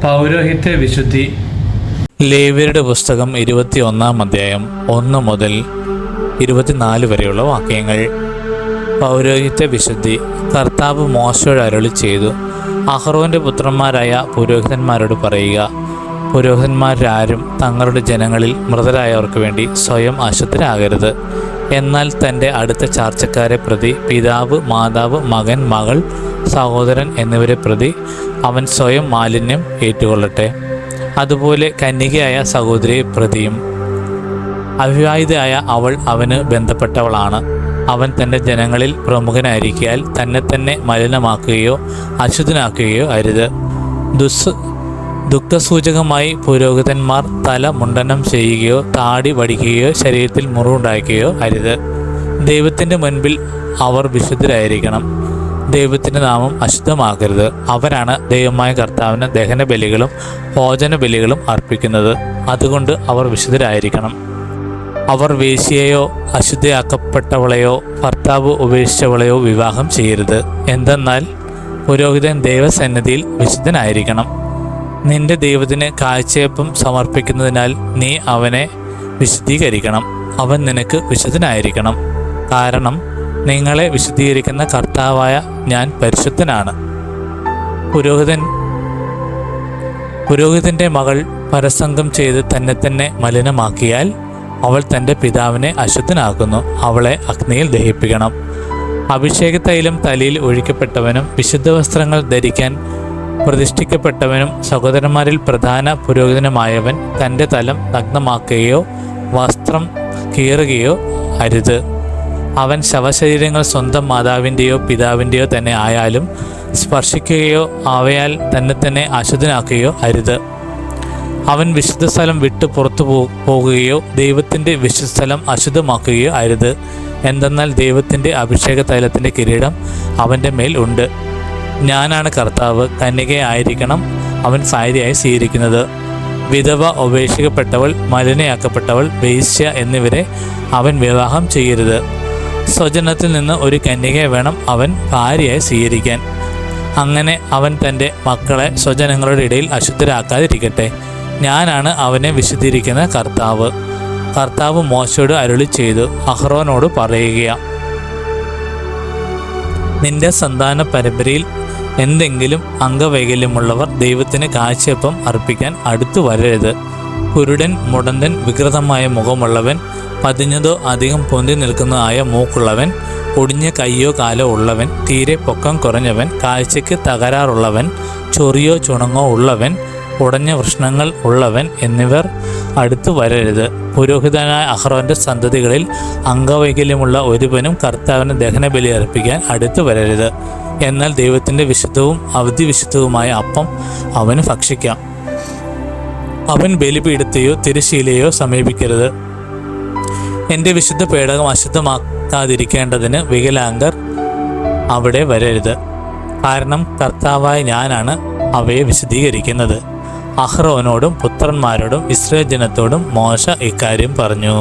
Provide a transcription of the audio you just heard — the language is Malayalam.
പൗരോഹിത്യ വിശുദ്ധി. ലേവ്യരുടെ പുസ്തകം 21-ാം അധ്യായം 1 മുതൽ 24 വരെയുള്ള വാക്യങ്ങൾ. പൗരോഹിത്യ വിശുദ്ധി. കർത്താവ് മോശയോട് അരുളി ചെയ്തു, അഹ്റോന്റെ പുത്രന്മാരായ പുരോഹിതന്മാരോട് പറയുക, പുരോഹിതന്മാരാരും തങ്ങളുടെ ജനങ്ങളിൽ മൃതരായവർക്ക് വേണ്ടി സ്വയം അശുദ്ധരാകരുത്. എന്നാൽ തൻ്റെ അടുത്ത ചാർച്ചക്കാരെ പ്രതി, പിതാവ്, മാതാവ്, മകൻ, മകൾ, സഹോദരൻ എന്നിവരെ പ്രതി അവൻ സ്വയം മാലിന്യം ഏറ്റുകൊള്ളട്ടെ. അതുപോലെ കന്യകയായ സഹോദരിയെ പ്രതിയും. അവിവാഹിതയായ അവൾ അവന് ബന്ധപ്പെട്ടവളാണ്. അവൻ തൻ്റെ ജനങ്ങളിൽ പ്രമുഖനായിരിക്കാൽ തന്നെ മലിനമാക്കുകയോ അശുദ്ധനാക്കുകയോ അരുത്. ദുഃഖസൂചകമായി പുരോഹിതന്മാർ തല മുണ്ടനം ചെയ്യുകയോ താടി വടിക്കുകയോ ശരീരത്തിൽ മുറിവുണ്ടാക്കുകയോ അരുത്. ദൈവത്തിൻ്റെ മുൻപിൽ അവർ വിശുദ്ധരായിരിക്കണം. ദൈവത്തിൻ്റെ നാമം അശുദ്ധമാക്കരുത്. അവരാണ് ദൈവമായ കർത്താവിന് ദഹന ബലികളും ഭോജന ബലികളും അർപ്പിക്കുന്നത്. അതുകൊണ്ട് അവർ വിശുദ്ധരായിരിക്കണം. അവർ വേശ്യയെയോ അശുദ്ധയാക്കപ്പെട്ടവളെയോ ഭർത്താവ് ഉപേക്ഷിച്ചവളെയോ വിവാഹം ചെയ്യരുത്. എന്തെന്നാൽ പുരോഹിതൻ ദൈവസന്നിധിയിൽ വിശുദ്ധനായിരിക്കണം. നിന്റെ ദൈവത്തിന് കാഴ്ചയപ്പം സമർപ്പിക്കുന്നതിനാൽ നീ അവനെ വിശുദ്ധീകരിക്കണം. അവൻ നിനക്ക് വിശുദ്ധനായിരിക്കണം. കാരണം നിങ്ങളെ വിശുദ്ധീകരിക്കുന്ന കർത്താവായ ഞാൻ പരിശുദ്ധനാണ്. പുരോഹിതൻ്റെ മകൾ പരസംഗം ചെയ്ത് തന്നെ മലിനമാക്കിയാൽ അവൾ തൻ്റെ പിതാവിനെ അശുദ്ധനാക്കുന്നു. അവളെ അഗ്നിയിൽ ദഹിപ്പിക്കണം. അഭിഷേക തൈലം തലയിൽ ഒഴിക്കപ്പെട്ടവനും വിശുദ്ധ വസ്ത്രങ്ങൾ ധരിക്കാൻ പ്രതിഷ്ഠിക്കപ്പെട്ടവനും സഹോദരന്മാരിൽ പ്രധാന പുരോഹിതനുമായവൻ തൻ്റെ തലം നഗ്നമാക്കുകയോ വസ്ത്രം കീറുകയോ അരുത്. അവൻ ശവശരീരങ്ങൾ സ്വന്തം മാതാവിൻ്റെയോ പിതാവിൻ്റെയോ തന്നെ ആയാലും സ്പർശിക്കുകയോ അവയാൽ തന്നെ അശുദ്ധനാക്കുകയോ അരുത്. അവൻ വിശുദ്ധ സ്ഥലം വിട്ട് പുറത്തു പോകുകയോ ദൈവത്തിൻ്റെ വിശുദ്ധ സ്ഥലം അശുദ്ധമാക്കുകയോ അരുത്. എന്തെന്നാൽ ദൈവത്തിൻ്റെ അഭിഷേക തൈലത്തിൻ്റെ കിരീടം അവൻ്റെ മേൽ ഉണ്ട്. ഞാനാണ് കർത്താവ്. കന്യകയായിരിക്കണം അവൻ ഭാര്യയായി സ്വീകരിക്കുന്നത്. വിധവ, ഉപേക്ഷിക്കപ്പെട്ടവൾ, മലിനയാക്കപ്പെട്ടവൾ, വേശ്യ എന്നിവരെ അവൻ വിവാഹം ചെയ്യരുത്. സ്വജനത്തിൽ നിന്ന് ഒരു കന്യകയെ വേണം അവൻ ഭാര്യയായി സ്വീകരിക്കാൻ. അങ്ങനെ അവൻ തൻ്റെ മക്കളെ സ്വജനങ്ങളുടെ ഇടയിൽ അശുദ്ധരാക്കാതിരിക്കട്ടെ. ഞാനാണ് അവനെ വിശുദ്ധീകരിക്കുന്ന കർത്താവ്. കർത്താവ് മോശയോട് അരുളി ചെയ്തു, അഹ്റോനോട് പറയുക, നിന്റെ സന്താന പരമ്പരയിൽ എന്തെങ്കിലും അംഗവൈകല്യമുള്ളവർ ദൈവത്തിന് കാഴ്ചയപ്പം അർപ്പിക്കാൻ അടുത്തു വരരുത്. കുരുടൻ, മുടന്തൻ, വികൃതമായ മുഖമുള്ളവൻ, പതിഞ്ഞതോ അധികം പൊന്തി നിൽക്കുന്നതായ മൂക്കുള്ളവൻ, ഒടിഞ്ഞ കയ്യോ കാലോ ഉള്ളവൻ, തീരെ പൊക്കം കുറഞ്ഞവൻ, കാഴ്ചയ്ക്ക് തകരാറുള്ളവൻ, ചൊറിയോ ചുണങ്ങോ ഉള്ളവൻ, ഉടഞ്ഞ വൃഷ്ണങ്ങൾ ഉള്ളവൻ എന്നിവർ അടുത്തു വരരുത്. പുരോഹിതനായ അഹ്റോന്റെ സന്തതികളിൽ അംഗവൈകല്യമുള്ള ഒരുവനും കർത്താവിന് ദഹനബലി അർപ്പിക്കാൻ അടുത്തു വരരുത്. എന്നാൽ ദൈവത്തിൻ്റെ വിശുദ്ധവും അവധിവിശുദ്ധവുമായ അപ്പം അവന് ഭക്ഷിക്കാം. അവൻ ബലിപീഠത്തെയോ തിരശ്ശീലയോ സമീപിക്കരുത്. എൻ്റെ വിശുദ്ധ പേടകം അശുദ്ധമാക്കാതിരിക്കേണ്ടതിന് വികലാംഗർ അവിടെ വരരുത്. കാരണം കർത്താവായ ഞാനാണ് അവയെ വിശദീകരിക്കുന്നത്. അഹ്റോനോടും പുത്രന്മാരോടും ഇസ്രായേൽ ജനത്തോടും മോശ ഇക്കാര്യം പറഞ്ഞു.